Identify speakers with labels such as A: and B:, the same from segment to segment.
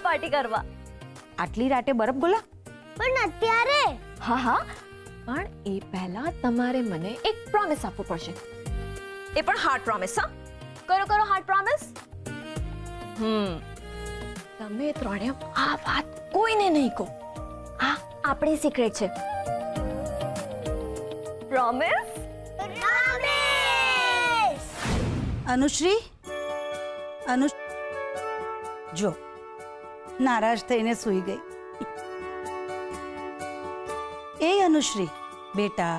A: Party કરવા.
B: આટલી રાતે બરફ ગોલા?
A: પણ અત્યારે
C: હા હા, પણ એ પહેલા તમારે મને એક પ્રોમિસ આપવું પડશે. એ પણ હાર્ડ પ્રોમિસ. હા,
A: કરો હાર્ડ પ્રોમિસ.
C: તમે ત્રણે આ વાત કોઈને નહીં કહો. આ આપણી સિક્રેટ છે.
A: પ્રોમિસ.
D: અનુશ્રી, જો નારાજ થઈને સૂઈ ગઈ. એ અનુશ્રી બેટા,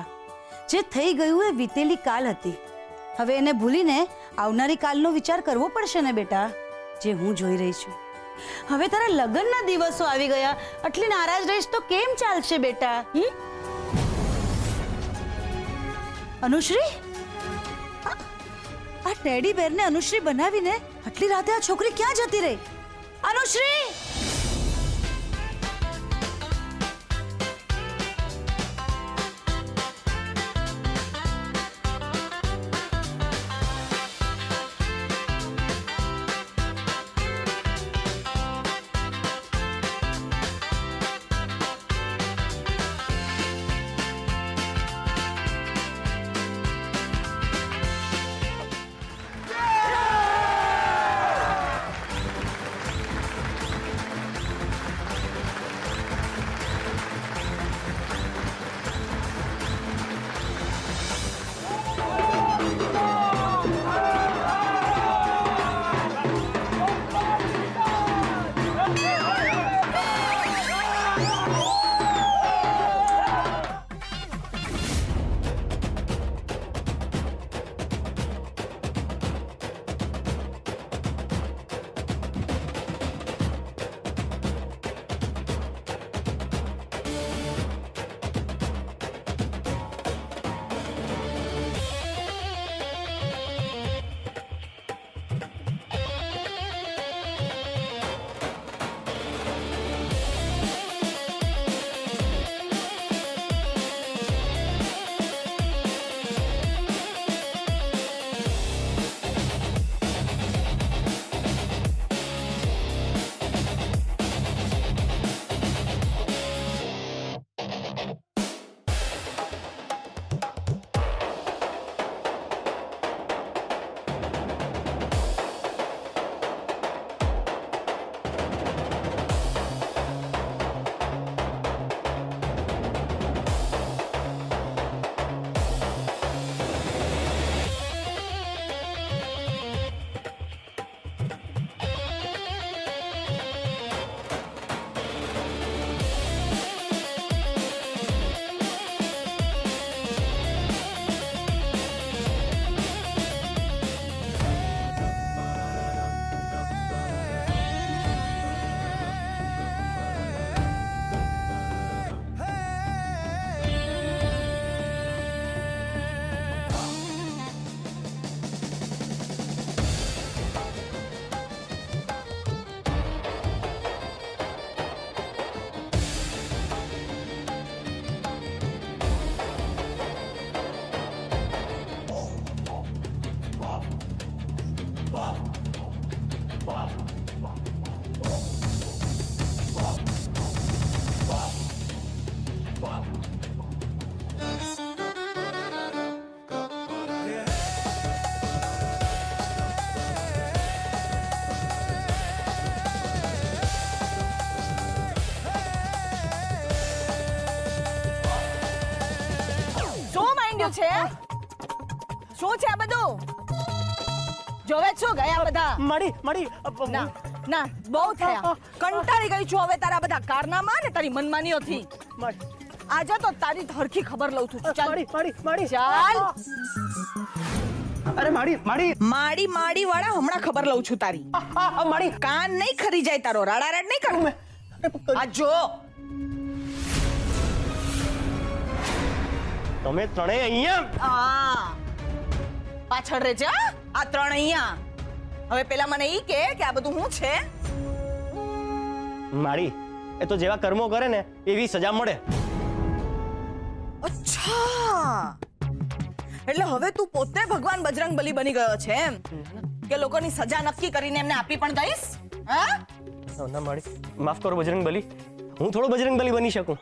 D: જે થઈ ગયું એ વીતેલી કાલ હતી. હવે એને ભૂલીને આવનારી કાલનો વિચાર કરવો પડશે ને બેટા, જે હું જોઈ રહી છું. હવે તારા લગ્નના દિવસો આવી ગયા, આટલી નારાજ રહીશ તો કેમ ચાલશે બેટા? અનુશ્રી, આ ટેડી બેરને અનુશ્રી બનાવીને આટલી રાતે આ છોકરી ક્યાં જતી રહી? અનુશ્રી!
B: છે? શું છે આ બધું? જોવે છો ગયા બધા?
E: માડી
B: ના ના, બહુ થયા. કંટાળી ગઈ છું હવે તારા બધા કારનામા ને તારી મનમાનીઓથી. આજે તો તારી હરખી ખબર લઉં છું. ચાલ ચાલ.
E: અરે માડી
B: વાળા હમણાં ખબર લઉં છું તારી.
E: માડી
B: કાન નહીં ખરી જાય તારો. રાડારાડ નહીં કરું. આ જો
E: તમે ત્રણેય અહીંયા
B: પાછળ રહેજે. આ ત્રણ અહીંયા. હવે પેલા મને ઈ કે આ બધું શું છે?
E: માડી એ તો જેવા કર્મો કરે ને એવી સજા મળે.
B: અચ્છા, એટલે હવે તું પોતે ભગવાન બજરંગબલી બની ગયો છે એમ કે લોકોની સજા નક્કી કરીને એમને આપી પણ દઈશ? હા,
E: ના માડી, માફ કરો બજરંગબલી, હું થોડો બજરંગબલી બની શકું?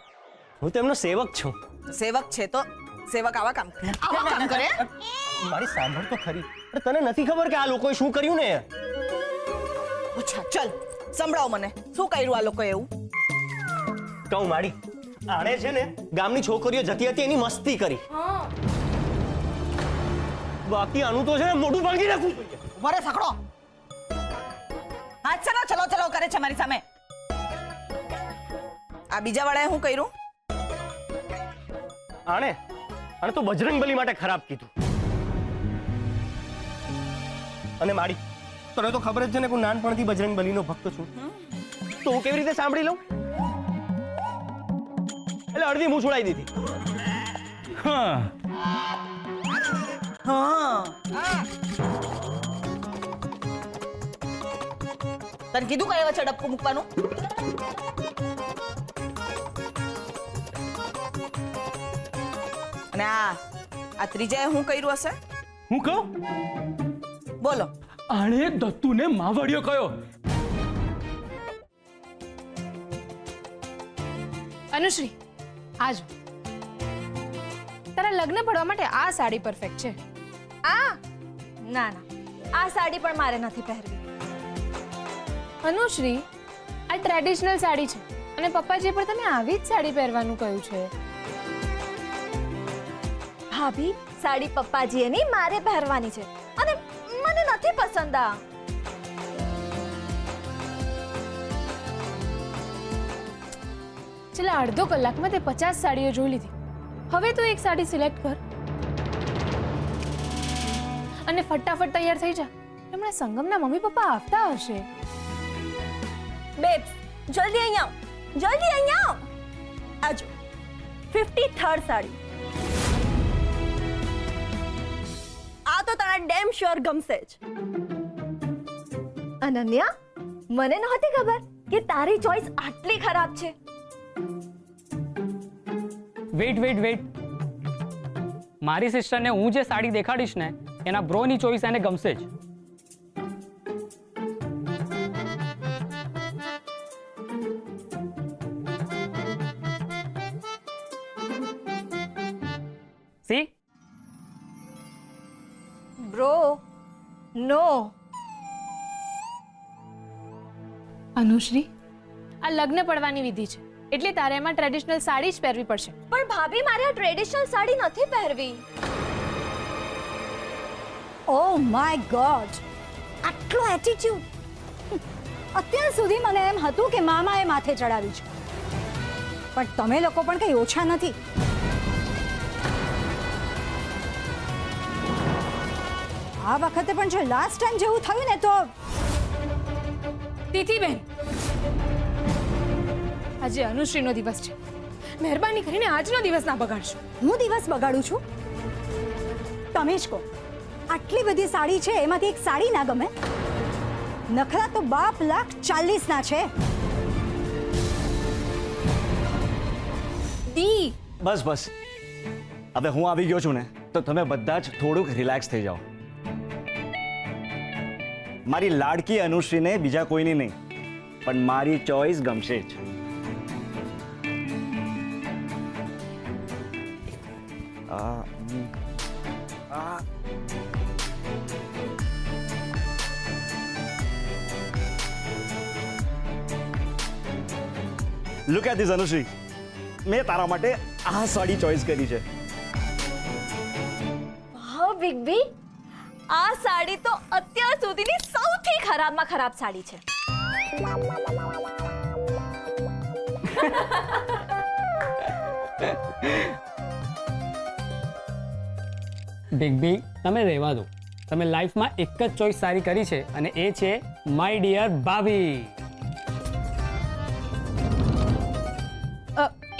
E: હું તો એમનો સેવક છું.
B: સેવક છે તો સેવક આવા કામ કરે.
E: મારી સાંભળ તો ખરી. અરે તને નથી ખબર કે આ લોકોએ શું કર્યું ને?
B: અચ્છા ચલ સંભળાવો મને, શું કર્યું આ લોકોએ એવું?
E: કહું માડી, આણે છે ને ગામની છોકરીઓ જતી હતી એની મસ્તી કરી. બાકી આનું તો છે ને મોઢું ભાંગી નાખવું જોઈએ.
B: વરે સકડો હા ચલો ચલો ચલો કરે છે મારી સામે. આ બીજા વાળાએ શું કર્યું?
E: આણે તો બજરંગબલી માટે ખરાબ કીધું. અને માડી, તને તો ખબર જ છે ને હું નાનપણથી બજરંગબલીનો ભક્ત છું. તો હું કેવી રીતે સાંભળી લઉં? એટલે અડધી મૂછ ઉડાઈ દીધી.
B: હા તને કીધું કયા વચ્ચે ડબકું મૂકવાનું? અને આ ત્રીજાએ શું કર્યું હશે?
F: હું કહું?
B: બોલો.
F: આણે દત્તુને માવડિયો કયો.
G: અનુશ્રી આજ તારા લગ્ન પડવા માટે આ સાડી પરફેક્ટ છે.
A: આ ના ના, આ સાડી પણ મારે નથી પહેરવી.
G: અનુશ્રી આ ટ્રેડિશનલ સાડી છે અને પપ્પાજીએ પણ તને આવી જ સાડી પહેરવાનું કહ્યું છે.
A: ભાભી, સાડી પપ્પાજીએ નહીં મારે પહેરવાની છે અને મને નથી પસંદ આ.
G: છેલ્લા અડધો કલાકમાં તે 50 સાડીઓ જોઈ લીધી. હવે તું એક સાડી સિલેક્ટ કર અને ફટાફટ તૈયાર થઈ જા. હમણાં સંગમના મમ્મી પપ્પા આવતા હશે.
A: બેબ્સ, જલ્દી અહીંયા આવ, જલ્દી અહીંયા આવ. આજો 53rd સાડી. આ તો તને ડેમ શ્યોર ગમશે જ. અનન્યા, મને નહોતી ખબર કે તારી ચોઈસ આટલી ખરાબ છે.
H: વેઇટ મારી સિસ્ટરને હું જે સાડી દેખાડીશ ને એના બ્રોની ચોઈસ એને ગમશે જ. સી
A: બ્રો, નો.
G: અનુશ્રી આ લગ્ન પડવાની વિધિ છે એટલે તારે એમાં ટ્રેડિશનલ સાડી જ પહેરવી પડશે.
A: પણ ભાભી, મારે આ ટ્રેડિશનલ સાડી નથી પહેરવી.
I: ઓ માય ગોડ, આટલો એટીટ્યુડ! અત્યાર સુધી મને એમ હતું કે મામાએ માથે ચડાવી છે, પણ તમે લોકો પણ કઈ ઓછા નથી. આ વખતે પણ જો લાસ્ટ ટાઈમ જેવું થયું ને તો
G: તિથિબેન, આજે અનુશ્રીનો દિવસ છે. મહેરબાની કરીને આજનો દિવસ ના બગાડશો.
I: હું દિવસ બગાડું છું? તમે જ કહો, આટલી બધી સાડી છે એમાંથી એક સાડી ના ગમે? નખરા તો બાપ લાખ 40 ના છે.
G: દી
J: બસ હવે હું આવી ગયો છું ને તો તમે બધા જ થોડુંક રિલેક્સ થઈ જાઓ. મારી લાડકી અનુશ્રીને બીજા કોઈની નહીં પણ મારી ચોઈસ ગમશે જ. લુક એટ ધીસ અનુશ્રી, મેં તારા માટે આ સાડી ચોઈસ કરી છે.
A: વાહ બિગ બી, આ સાડી તો અત્યાર સુધીની સૌથી ખરાબમાં ખરાબ સાડી છે.
H: બિગ બી તમે રહેવા દો. તમે લાઈફમાં એક જ ચોઈસ સારી કરી છે અને એ છે માય ડિયર ભાભી.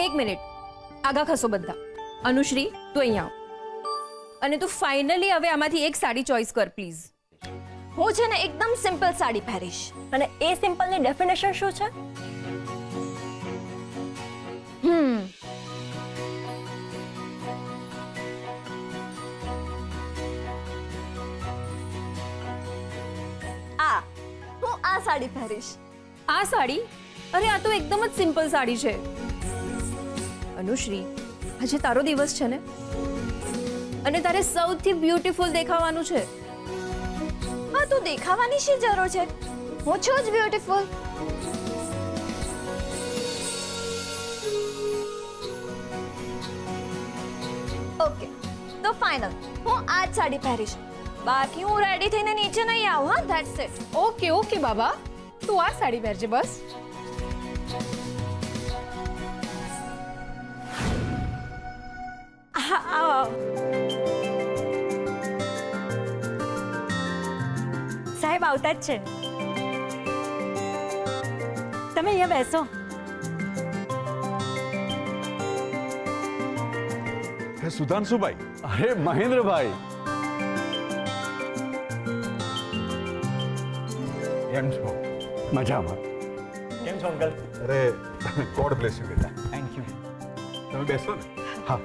C: એક મિનિટ, આગા ખસો બધા. અનુશ્રી તું અહીંયા આવ અને તું ફાઇનલી હવે આમાંથી એક સાડી ચોઈસ કર પ્લીઝ.
A: હું છે ને એકદમ સિમ્પલ સાડી પહેરીશ. અને એ સિમ્પલની ડેફિનેશન શું છે? હું આ સાડી પહેરીશ.
C: આ સાડી? અરે આ તો એકદમ જ સિમ્પલ સાડી છે. અનુશ્રી, આજે તારો દિવસ છે ને, અને તારે સૌથી બ્યુટીફુલ દેખાવાનું છે.
A: હા, તું દેખાવાની શી જરૂર છે? હું છું જ બ્યુટીફુલ. ઓકે, તો ફાઇનલ હું આ જ સાડી પહેરીશ. બાકી હું રેડી થઈને નીચે નહીં આવું. હા, ધેટ્સ ઇટ.
G: ઓકે ઓકે બાબા, તું આ સાડી પહેરજે બસ.
A: હા, આવો. સાહેબ આવતા જ છે. તમે અહીંયા બેસો.
K: હે સુધાંશુભાઈ, અરે મહેન્દ્રભાઈ, કેમ છો?
J: મજામાં.
E: કેમ છો અંકલ?
K: અરે ગોડ બ્લેસ યુ બેટા.
E: Thank you.
K: તમે બેસો ને.
J: હા.